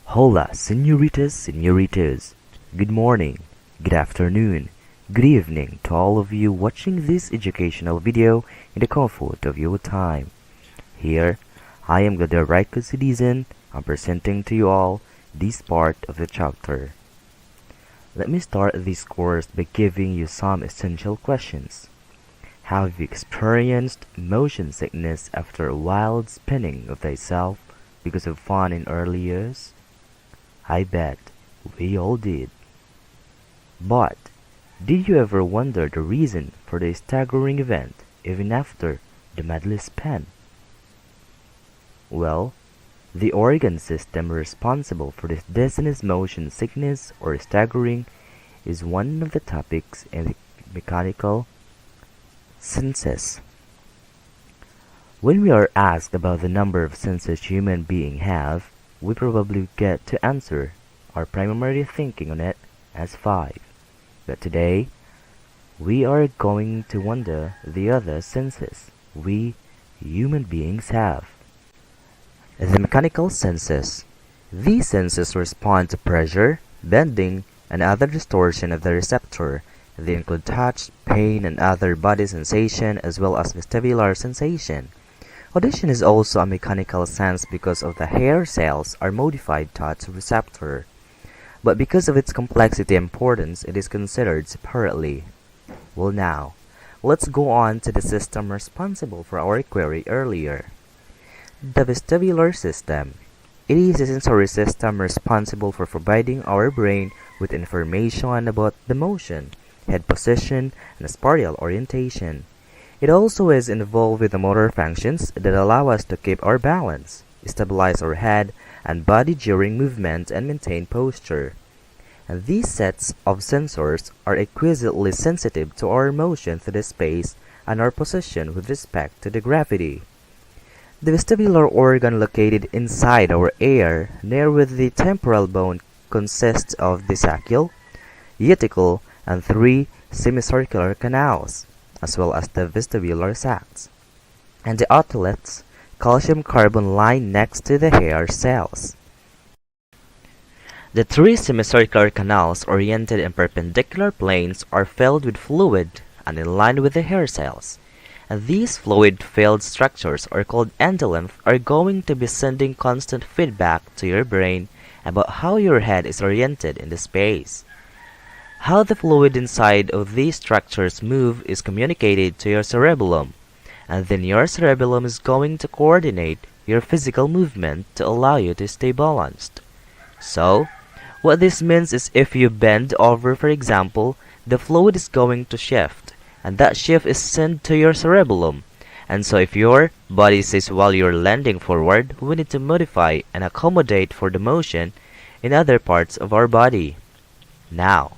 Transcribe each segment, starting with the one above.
Hola, senoritas, senoritas. Good morning, good afternoon, good evening to all of you watching this educational video in the comfort of your time. Here, I am the right citizen. I'm presenting to you all this part of the chapter. Let me start this course by giving you some essential questions. Have you experienced motion sickness after a wild spinning of thyself because of fun in early years? I bet we all did. But did you ever wonder the reason for the staggering event even after the medley span? Well, the organ system responsible for this dizziness, motion sickness, or staggering is one of the topics in the mechanical senses. When we are asked about the number of senses human beings have, we probably get to answer our primary thinking on it as 5. But today, we are going to wonder the other senses we human beings have. The mechanical senses. These senses respond to pressure, bending, and other distortion of the receptor. They include touch, pain, and other body sensation as well as vestibular sensation. Audition is also a mechanical sense because of the hair cells are modified touch receptor, but because of its complexity and importance, it is considered separately. Well now, let's go on to the system responsible for our query earlier. The vestibular system. It is a sensory system responsible for providing our brain with information about the motion, head position, and spatial orientation. It also is involved with the motor functions that allow us to keep our balance, stabilize our head and body during movement, and maintain posture. And these sets of sensors are exquisitely sensitive to our motion through the space and our position with respect to the gravity. The vestibular organ located inside our ear, near with the temporal bone, consists of the saccule, tickle, and 3 semicircular canals, as well as the vestibular sacs, and the otoliths, calcium carbon line next to the hair cells. The 3 semicircular canals oriented in perpendicular planes are filled with fluid and in line with the hair cells, and these fluid-filled structures are called endolymph are going to be sending constant feedback to your brain about how your head is oriented in the space. How the fluid inside of these structures move is communicated to your cerebellum, and then your cerebellum is going to coordinate your physical movement to allow you to stay balanced. So, what this means is if you bend over, for example, the fluid is going to shift, and that shift is sent to your cerebellum. And so if your body says while you're leaning forward, we need to modify and accommodate for the motion in other parts of our body. Now,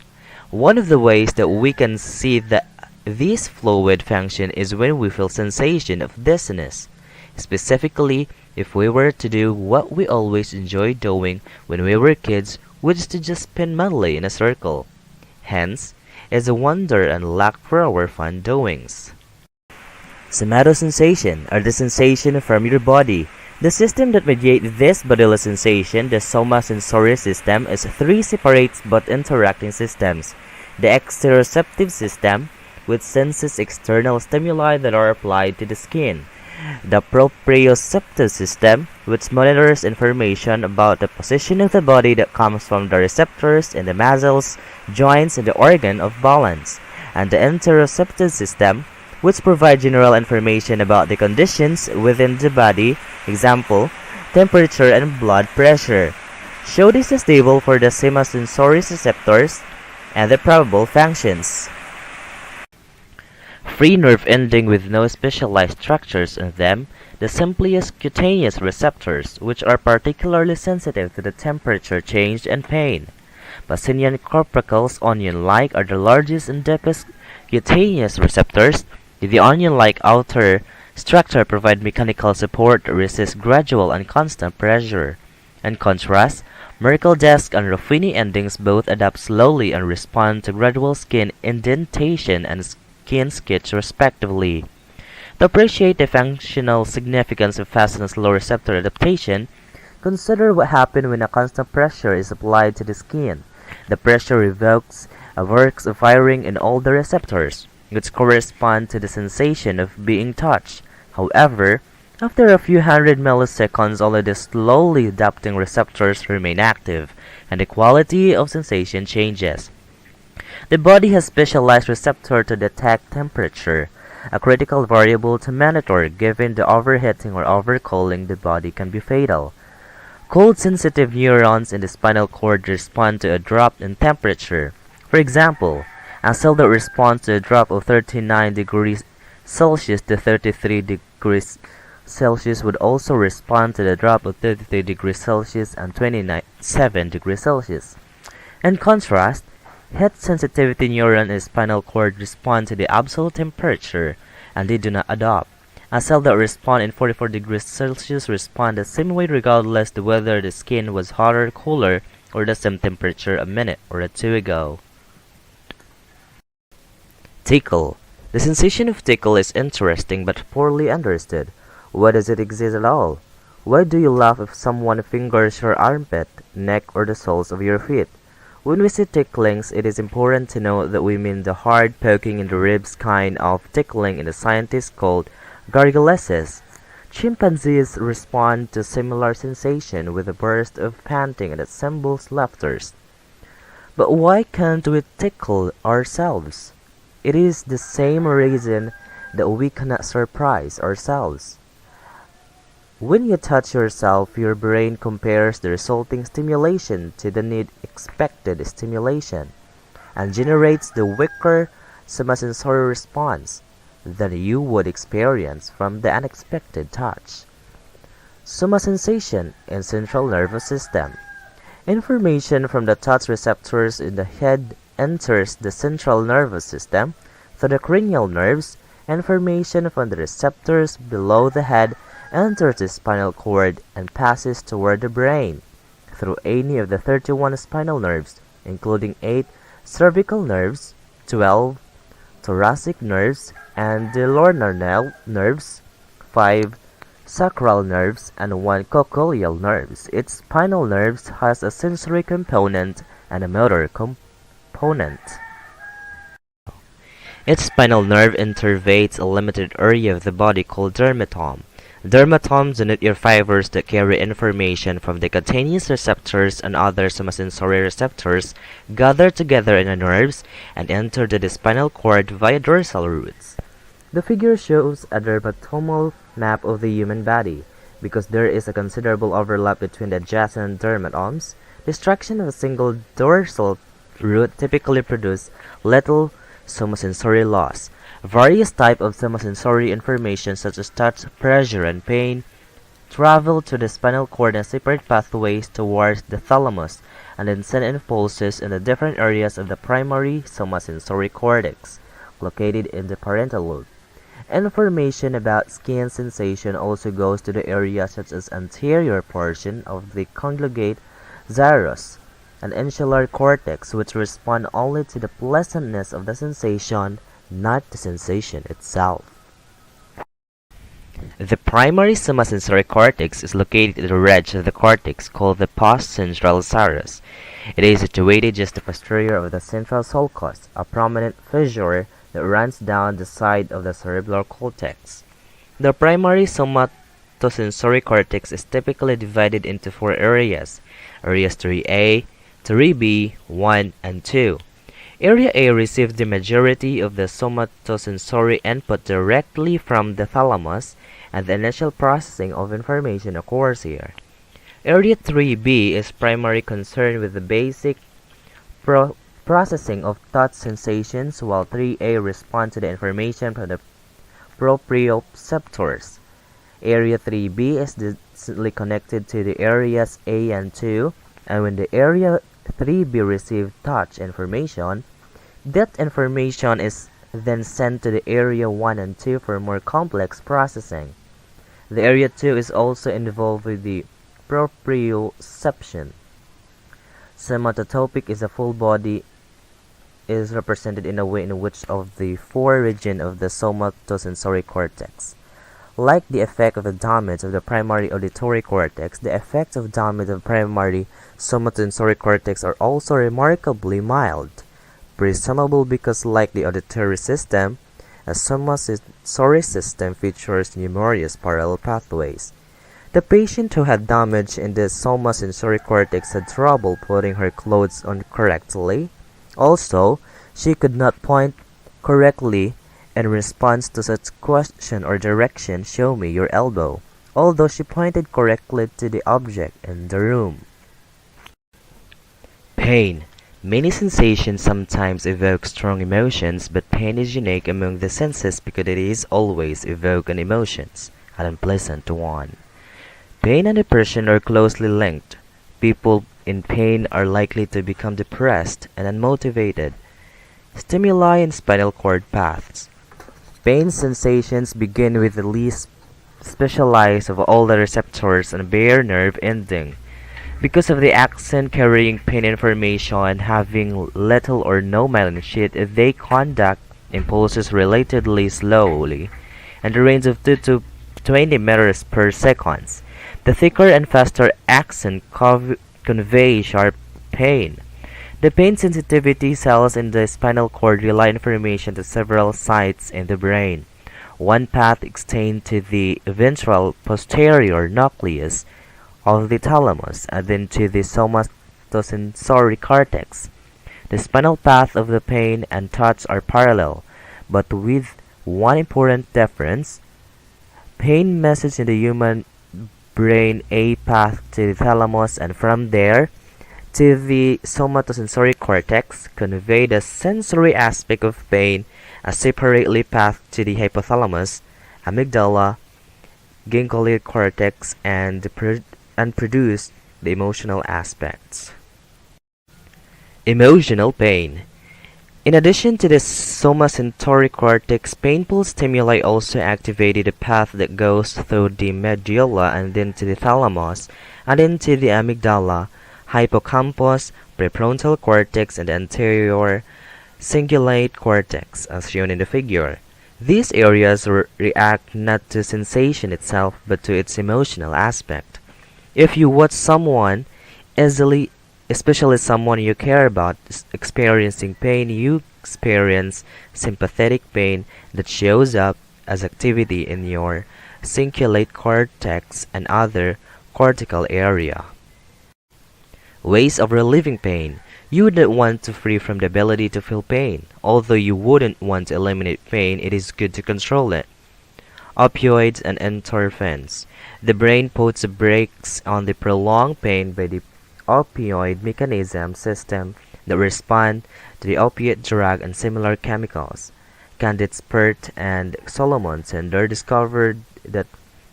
one of the ways that we can see that this fluid function is when we feel sensation of dizziness, specifically if we were to do what we always enjoyed doing when we were kids, which is to just spin madly in a circle. Hence, is a wonder and lack for our fun doings. Somatosensation are the sensation from your body. The system that mediates this bodily sensation, the somasensory system, is 3 separate but interacting systems. The exteroceptive system, which senses external stimuli that are applied to the skin. The proprioceptive system, which monitors information about the position of the body that comes from the receptors in the muscles, joints, and the organ of balance. And the interoceptive system, which provide general information about the conditions within the body, example, temperature and blood pressure. Show this is table for the semasensory receptors and the probable functions. Free nerve ending with no specialized structures in them, the simplest cutaneous receptors, which are particularly sensitive to the temperature change and pain. Pacinian corpuscles onion-like are the largest and deepest cutaneous receptors. The onion-like outer structure provide mechanical support to resist gradual and constant pressure. In contrast, Merkel disc and Ruffini endings both adapt slowly and respond to gradual skin indentation and skin skitch respectively. To appreciate the functional significance of fast and slow receptor adaptation, consider what happens when a constant pressure is applied to the skin. The pressure revokes a works of firing in all the receptors, which correspond to the sensation of being touched. However, after a few hundred milliseconds, only the slowly adapting receptors remain active, and the quality of sensation changes. The body has specialized receptor to detect temperature, a critical variable to monitor. Given the overheating or overcooling the body can be fatal. Cold-sensitive neurons in the spinal cord respond to a drop in temperature. For example, a cell that responds to a drop of 39 degrees Celsius to 33 degrees Celsius would also respond to the drop of 33 degrees Celsius and 27 degrees Celsius. In contrast, heat sensitivity neurons in the spinal cord respond to the absolute temperature, and they do not adapt. A cell that responds in 44 degrees Celsius responds the same way regardless of whether the skin was hotter or cooler or the same temperature a minute or two ago. Tickle. The sensation of tickle is interesting but poorly understood. Why does it exist at all? Why do you laugh if someone fingers your armpit, neck, or the soles of your feet? When we say ticklings, it is important to note that we mean the hard poking in the ribs kind of tickling in the scientists called gargalesis. Chimpanzees respond to similar sensation with a burst of panting that resembles laughter. But why can't we tickle ourselves? It is the same reason that we cannot surprise ourselves. When you touch yourself, your brain compares the resulting stimulation to the need expected stimulation and generates the weaker semasensory response that you would experience from the unexpected touch. Somasensation in central nervous system. Information from the touch receptors in the head enters the central nervous system through the cranial nerves. Information from the receptors below the head enters the spinal cord and passes toward the brain through any of the 31 spinal nerves, including 8 cervical nerves, 12 thoracic nerves, and the ulnar nerves, 5 sacral nerves, and 1 cochlear nerves. Its spinal nerves has a sensory component and a motor component. Its spinal nerve innervates a limited area of the body called dermatome. Dermatomes denote ear fibers that carry information from the cutaneous receptors and other somasensory receptors gather together in the nerves and enter the spinal cord via dorsal roots. The figure shows a dermatomal map of the human body. Because there is a considerable overlap between the adjacent dermatomes, destruction of a single dorsal root typically produces little somasensory loss. Various types of somasensory information such as touch, pressure, and pain travel to the spinal cord in separate pathways towards the thalamus and then send impulses in the different areas of the primary somasensory cortex, located in the parietal lobe. Information about skin sensation also goes to the area such as anterior portion of the cingulate gyrus and insular cortex, which respond only to the pleasantness of the sensation, not the sensation itself. The primary somasensory cortex is located in the ridge of the cortex called the postcentral gyrus. It is situated just the posterior of the central sulcus, a prominent fissure that runs down the side of the cerebral cortex. The primary somatosensory cortex is typically divided into 4 areas, areas 3A, 3B, 1, and 2. Area A receives the majority of the somatosensory input directly from the thalamus, and the initial processing of information occurs here. Area 3B is primarily concerned with the basic pro processing of touch sensations, while 3A responds to the information from the proprioceptors. Area 3B is distantly connected to the areas A and 2, and when the area 3B receives touch information, that information is then sent to the area 1 and 2 for more complex processing. The area 2 is also involved with the proprioception. Somatotopic is a full body is represented in a way in which of the four regions of the somatosensory cortex. Like the effect of the damage of the primary auditory cortex, the effects of damage of primary somatosensory cortex are also remarkably mild, presumable because like the auditory system, a somatosensory system features numerous parallel pathways. The patient who had damage in the somatosensory cortex had trouble putting her clothes on correctly. Also, she could not point correctly in response to such question or direction, "Show me your elbow," although she pointed correctly to the object in the room. Pain. Many sensations sometimes evoke strong emotions, but pain is unique among the senses because it is always evoked an emotions, an unpleasant one. Pain and depression are closely linked. People in pain are likely to become depressed and unmotivated. Stimuli in spinal cord paths. Pain sensations begin with the least specialized of all the receptors on bare nerve ending. Because of the axon carrying pain information having little or no myelin sheath, they conduct impulses relatively slowly, in the range of 2 to 20 meters per second. The thicker and faster axon convey sharp pain. The pain sensitivity cells in the spinal cord relay information to several sites in the brain. One path extends to the ventral posterior nucleus of the thalamus and then to the somatosensory cortex. The spinal path of the pain and touch are parallel, but with one important difference. Pain message in the human brain A path to the thalamus and from there to the somatosensory cortex, convey the sensory aspect of pain as separately path to the hypothalamus, amygdala, ganglion cortex, and produce the emotional aspects. Emotional pain. In addition to the somatosensory cortex, painful stimuli also activated the path that goes through the medulla and then to the thalamus, and then to the amygdala, hippocampus, prefrontal cortex, and the anterior cingulate cortex, as shown in the figure. These areas react not to sensation itself, but to its emotional aspect. If you watch someone easily, especially someone you care about, experiencing pain, you experience sympathetic pain that shows up as activity in your cingulate cortex and other cortical area. Ways of relieving pain. You wouldn't want to free from the ability to feel pain. Although you wouldn't want to eliminate pain, it is good to control it. Opioids and endorphins. The brain puts brakes on the prolonged pain by the opioid mechanism system that respond to the opiate drug and similar chemicals. Candid Spurt and Solomonson discovered that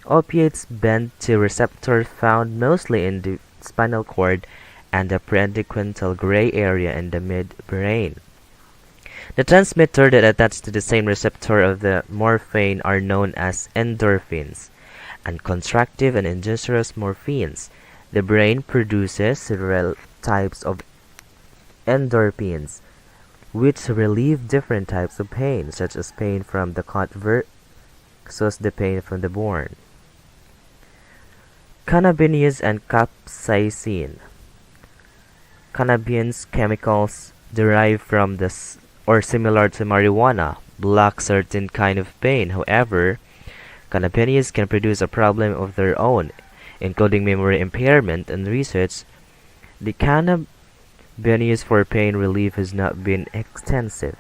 opiates bind to receptors found mostly in the spinal cord and the preadjunctal gray area in the midbrain. The transmitter that attach to the same receptor of the morphine are known as endorphins, and contractive and industrious morphines. The brain produces several types of endorphins, which relieve different types of pain, such as pain from the cut versus the pain from the burn. Cannabinoids and capsaicin. Cannabinoids chemicals derived from or similar to marijuana block certain kind of pain. However, cannabinoids can produce a problem of their own, including memory impairment. And research, the been used for pain relief has not been extensive.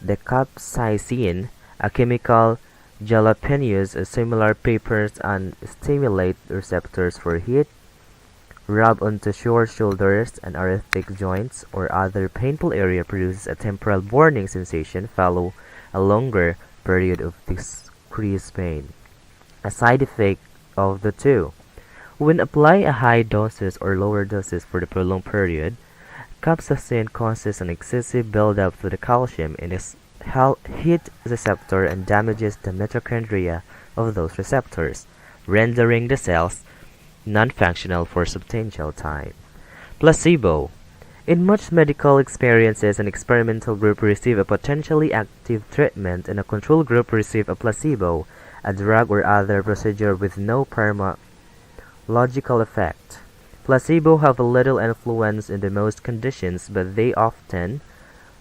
The capsaicin, a chemical jalapenos, similar peppers and stimulate receptors for heat, rub onto sore shoulders and arthritic joints or other painful area produces a temporal burning sensation follow a longer period of decreased pain. A side effect of the two. When apply a high doses or lower doses for the prolonged period, capsaicin causes an excessive buildup to the calcium in its heat receptor and damages the mitochondria of those receptors, rendering the cells non-functional for substantial time. Placebo. In much medical experiences, an experimental group receive a potentially active treatment and a control group receive a placebo, a drug or other procedure with no pharmacological effect. Placebo have a little influence in the most conditions, but they often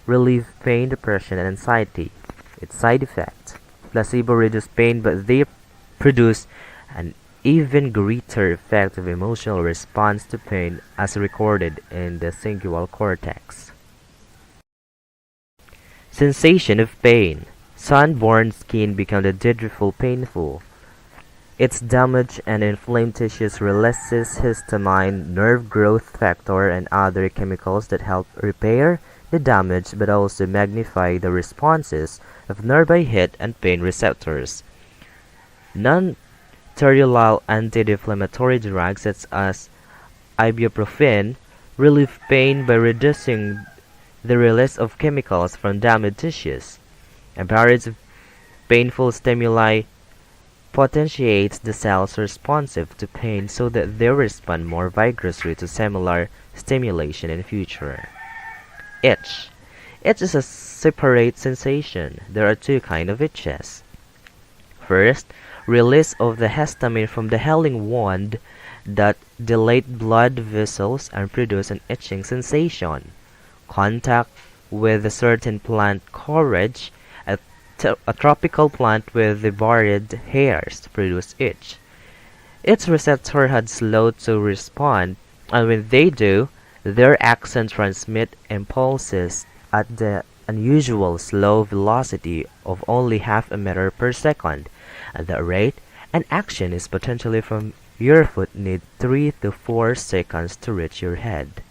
relieve pain, depression, and anxiety. Its side effect. Placebo reduce pain, but they produce an even greater effect of emotional response to pain as recorded in the cingulate cortex. Sensation of pain. Sunburned skin becomes dreadful painful. Its damaged and inflamed tissues releases histamine, nerve growth factor, and other chemicals that help repair the damage but also magnify the responses of nearby heat and pain receptors. Non-steroidal anti-inflammatory drugs such as ibuprofen relieve pain by reducing the release of chemicals from damaged tissues. A barrage of painful stimuli potentiates the cells responsive to pain so that they respond more vigorously to similar stimulation in future. Itch. Itch is a separate sensation. There are two kinds of itches. First, release of the histamine from the healing wound that dilate blood vessels and produce an itching sensation. Contact with a certain plant courage, a tropical plant with the varied hairs produce itch. Its receptor had slow to respond, and when they do, their action transmit impulses at the unusual slow velocity of only half a meter per second. At that rate, an action is potentially from your foot need 3 to 4 seconds to reach your head.